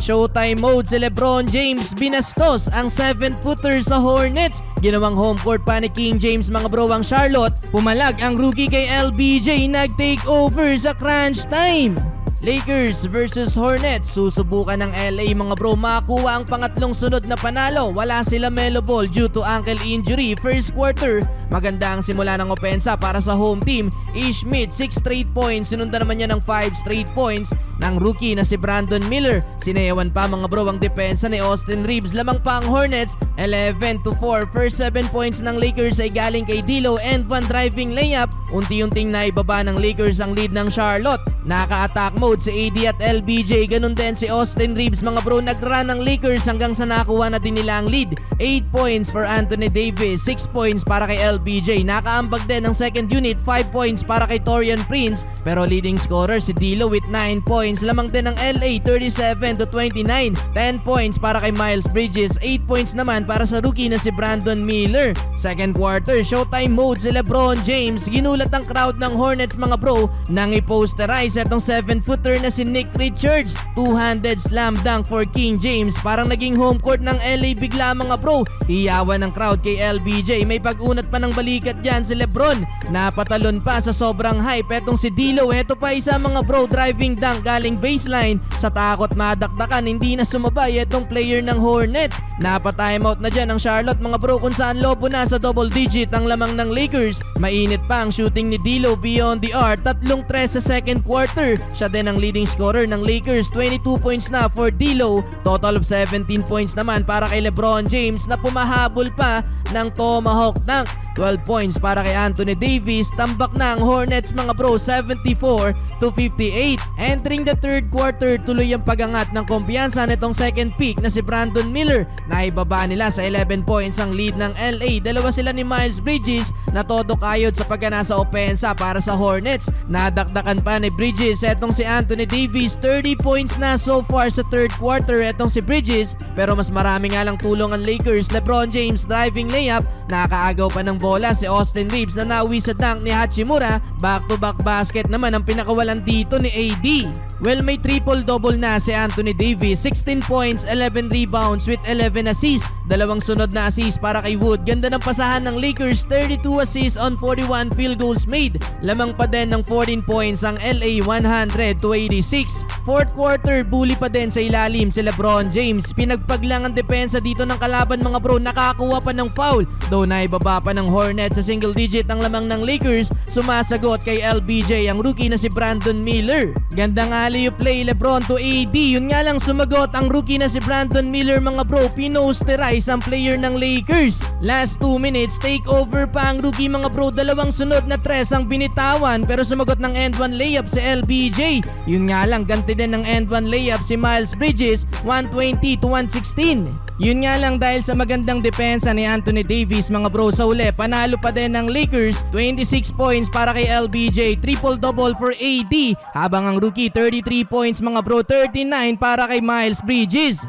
Showtime mode si LeBron James, binastos ang 7-footer sa Hornets. Ginawang home court pa ni King James mga bro ang Charlotte. Pumalag ang rookie kay LBJ, nag-take over sa crunch time. Lakers versus Hornets, susubukan ng LA mga bro makakuha ang pangatlong sunod na panalo. Wala sila Melo Ball due to ankle injury. First quarter, maganda ang simula ng opensa para sa home team. Ish Smith 6 straight points, sinundan naman niya ng 5 straight points ng rookie na si Brandon Miller. Sinayawan pa mga bro ang depensa ni Austin Reeves. Lamang pa ang Hornets 11-4. First 7 points ng Lakers ay galing kay D'Lo and one driving layup. Unti-unting naibaba ng Lakers ang lead ng Charlotte. Naka-attack mode si AD at LBJ, ganun din si Austin Reeves mga bro. Nag-run ng Lakers hanggang sa nakuha na din nila ang lead. 8 points for Anthony Davis, 6 points para kay LBJ. Nakaambag din ng second unit, 5 points para kay Taurean Prince. Pero leading scorer si D'Lo with 9 points. Lamang din ng LA 37-29, 10 points para kay Miles Bridges, 8 points naman para sa rookie na si Brandon Miller. Second quarter, showtime mode si LeBron James. Ginulat ang crowd ng Hornets mga bro nang i-posterize etong 7-footer na si Nick Richards. Two-handed slam dunk for King James. Parang naging home court ng LA bigla mga bro. Hiyawan ng crowd kay LBJ. May pag-unat pa ng balikat dyan si LeBron. Napatalon pa sa sobrang hype etong si D'Lo. Heto pa isa mga bro, driving dunk galing baseline. Sa takot madakdakan, hindi na sumabay etong player ng Hornets. Napa-timeout na dyan ang Charlotte mga bro, kung saan lobo na sa double digit ang lamang ng Lakers. Mainit pa ang shooting ni D'Lo beyond the arc. 3-3 sa second quarter. Siya din ang leading scorer ng Lakers, 22 points na for D'Lo. Total of 17 points naman para kay LeBron James na pumahabol pa ng tomahawk dunk. 12 points para kay Anthony Davis. Tambak na ang Hornets mga bro, 74-58. Entering the third quarter, tuloy ang pagangat ng kumpiyansa nitong second pick na si Brandon Miller. Naibaba nila sa 11 points ang lead ng LA. Dalawa sila ni Miles Bridges na todo kayod sa paggana sa opensa para sa Hornets. Nadakdakan pa ni Bridges etong si Anthony Davis, 30 points na so far sa third quarter etong si Bridges. Pero mas marami nga lang tulong ang Lakers. LeBron James driving layup, nakaagaw pa ng bola si Austin Reeves na nauwi sa dunk ni Hachimura. Back-to-back basket naman ang pinakawalan dito ni AD. Well, may triple-double na si Anthony Davis, 16 points, 11 rebounds with 11 assists. Dalawang sunod na assist para kay Wood. Ganda ng pasahan ng Lakers, 32 assists on 41 field goals made. Lamang pa din ng 14 points ang LA, 100-86. Fourth quarter, bully pa din sa ilalim si LeBron James. Pinagpaglang ang depensa dito ng kalaban mga bro, nakakuha pa ng foul. Though naibaba pa ng Hornets sa single digit ang lamang ng Lakers, sumasagot kay LBJ ang rookie na si Brandon Miller. Gandang alley-oop play LeBron to AD. Yun nga lang sumagot ang rookie na si Brandon Miller mga bro. Pinosterize ang player ng Lakers. Last 2 minutes, take over pa ang rookie mga bro. Dalawang sunod na tres ang binitawan pero sumagot ng end one layup si LBJ. Yun nga lang, ganti din ng end one layup si Miles Bridges, 120-116. Yun nga lang, dahil sa magandang depensa ni Anthony Davis mga bro, sa uli panalo pa din ng Lakers. 26 points para kay LBJ, triple-double for AD, habang ang rookie 33 points mga bro, 39 para kay Miles Bridges.